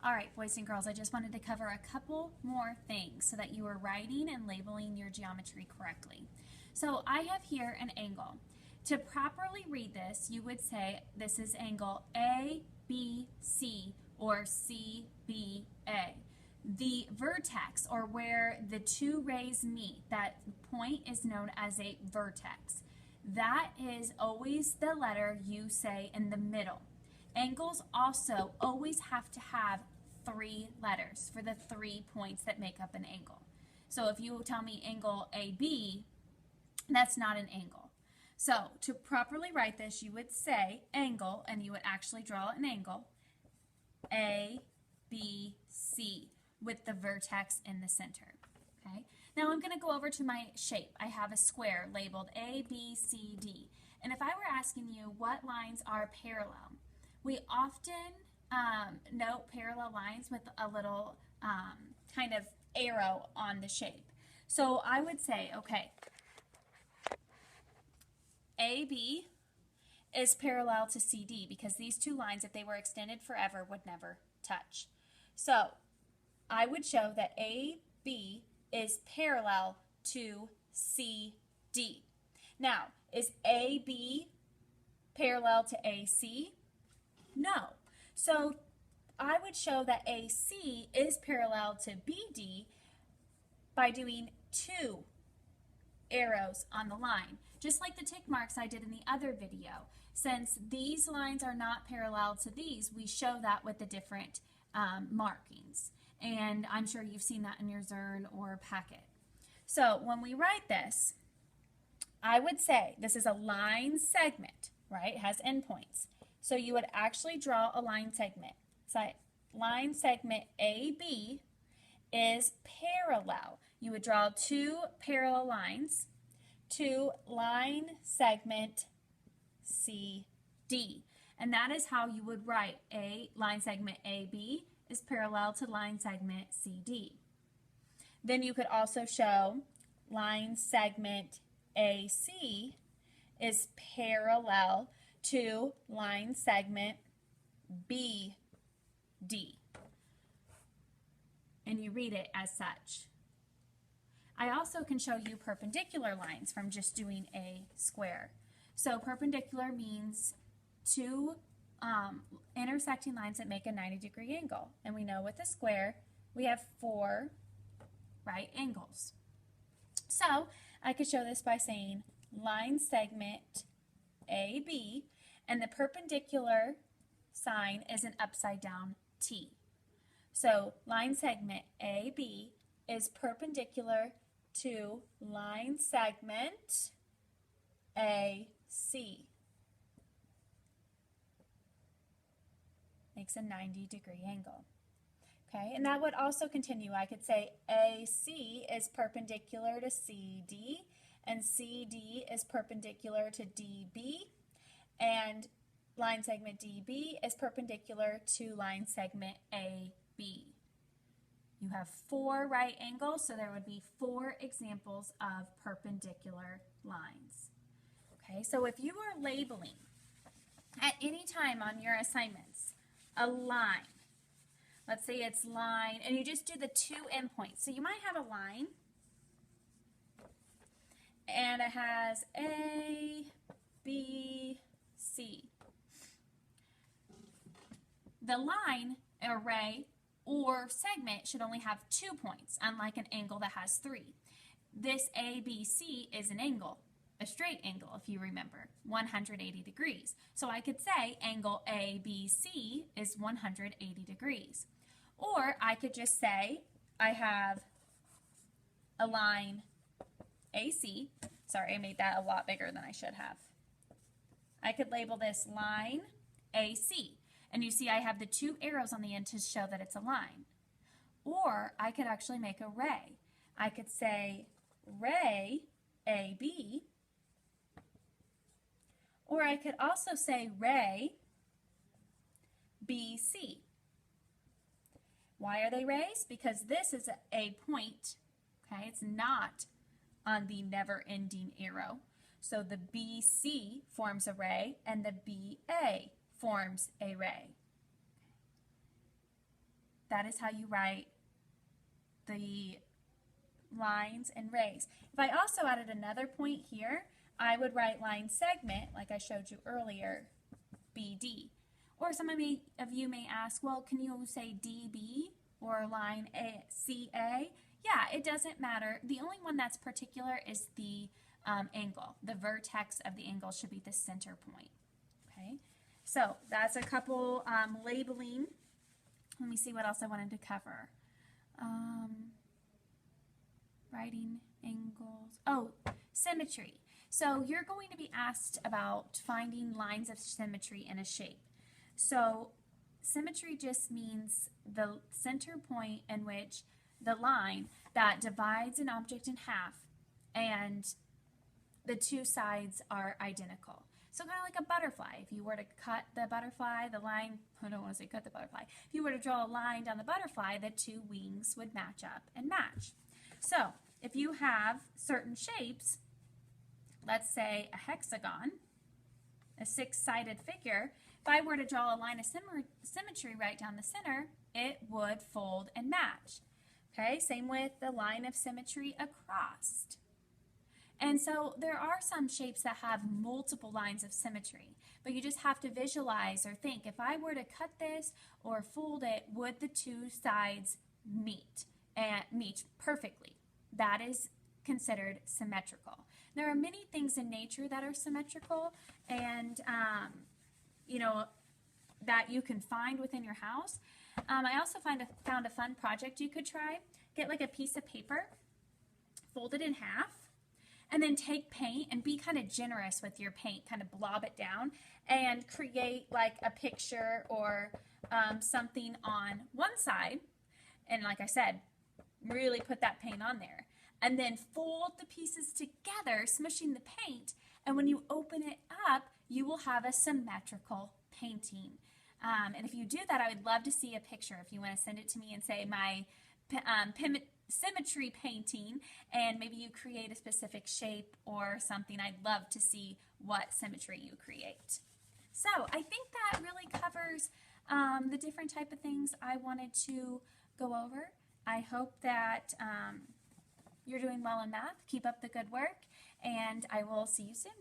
All right, boys and girls, I just wanted to cover a couple more things so that you are writing and labeling your geometry correctly. So I have here an angle. To properly read this, you would say this is angle ABC or CBA. The vertex, or where the two rays meet, that point is known as a vertex. That is always the letter you say in the middle. Angles also always have to have 3 letters for the 3 points that make up an angle. So if you tell me angle AB, that's not an angle. So to properly write this, you would say angle, and you would actually draw an angle, ABC, with the vertex in the center. Okay. Now I'm going to go over to my shape. I have a square labeled A, B, C, D. And if I were asking you what lines are parallel, we often note parallel lines with a little kind of arrow on the shape. So I would say, okay, AB is parallel to CD because these two lines, if they were extended forever, would never touch. So I would show that AB is parallel to CD. Now, is AB parallel to AC? No. So I would show that AC is parallel to BD by doing 2 arrows on the line, just like the tick marks I did in the other video. Since these lines are not parallel to these, we show that with the different markings. And I'm sure you've seen that in your Zern or packet. So when we write this, I would say this is a line segment, right? It has endpoints. So you would actually draw a line segment. So line segment AB is parallel. You would draw 2 parallel lines to line segment CD. And that is how you would write a line segment AB is parallel to line segment CD. Then you could also show line segment AC is parallel to line segment BD. And you read it as such. I also can show you perpendicular lines from just doing a square. So perpendicular means 2 intersecting lines that make a 90-degree angle. And we know with a square, we have 4 right angles. So I could show this by saying line segment AB, and the perpendicular sign is an upside down T. So line segment AB is perpendicular to line segment AC. Makes a 90-degree angle. Okay, and that would also continue. I could say AC is perpendicular to CD, and CD is perpendicular to DB, and line segment DB is perpendicular to line segment AB. You have 4 right angles, so there would be 4 examples of perpendicular lines. Okay, so if you are labeling at any time on your assignments a line, let's say it's line, and you just do the 2 endpoints. So you might have a line, and it has A, B, C. The line, array, or segment should only have 2 points, unlike an angle that has 3. This ABC is an angle, a straight angle, if you remember, 180 degrees. So I could say angle ABC is 180 degrees. Or I could just say I have a line AC. Sorry, I made that a lot bigger than I should have. I could label this line AC. And you see I have the 2 arrows on the end to show that it's a line. Or I could actually make a ray. I could say ray AB. Or I could also say ray BC. Why are they rays? Because this is a point, okay? It's not on the never-ending arrow. So the BC forms a ray, and the BA forms a ray. that is how you write the lines and rays. If I also added another point here, I would write line segment, like I showed you earlier, BD. Or some of you may ask, well, can you say DB or line CA? Yeah, it doesn't matter. The only one that's particular is the angle. The vertex of the angle should be the center point. Okay, so that's a couple labeling. Let me see what else I wanted to cover. Writing angles. Oh, symmetry. So you're going to be asked about finding lines of symmetry in a shape. So symmetry just means the center point in which the line that divides an object in half and the two sides are identical. So kind of like a butterfly. If you were to cut the butterfly, the line, I don't want to say cut the butterfly. If you were to draw a line down the butterfly, the two wings would match up and match. So if you have certain shapes, let's say a hexagon, a six-sided figure, if I were to draw a line of symmetry right down the center, it would fold and match. Okay, same with the line of symmetry across. And so there are some shapes that have multiple lines of symmetry, but you just have to visualize or think, if I were to cut this or fold it, would the two sides meet perfectly? That is considered symmetrical. There are many things in nature that are symmetrical and, you know, that you can find within your house. I also found a fun project you could try. Get like a piece of paper, fold it in half, and then take paint and be kind of generous with your paint, kind of blob it down and create like a picture or something on one side. And like I said, really put that paint on there. And then fold the pieces together, smushing the paint. And when you open it up, you will have a symmetrical painting. And if you do that, I would love to see a picture. If you want to send it to me and say my symmetry painting, and maybe you create a specific shape or something, I'd love to see what symmetry you create. So I think that really covers the different type of things I wanted to go over. I hope that you're doing well in math. Keep up the good work, and I will see you soon.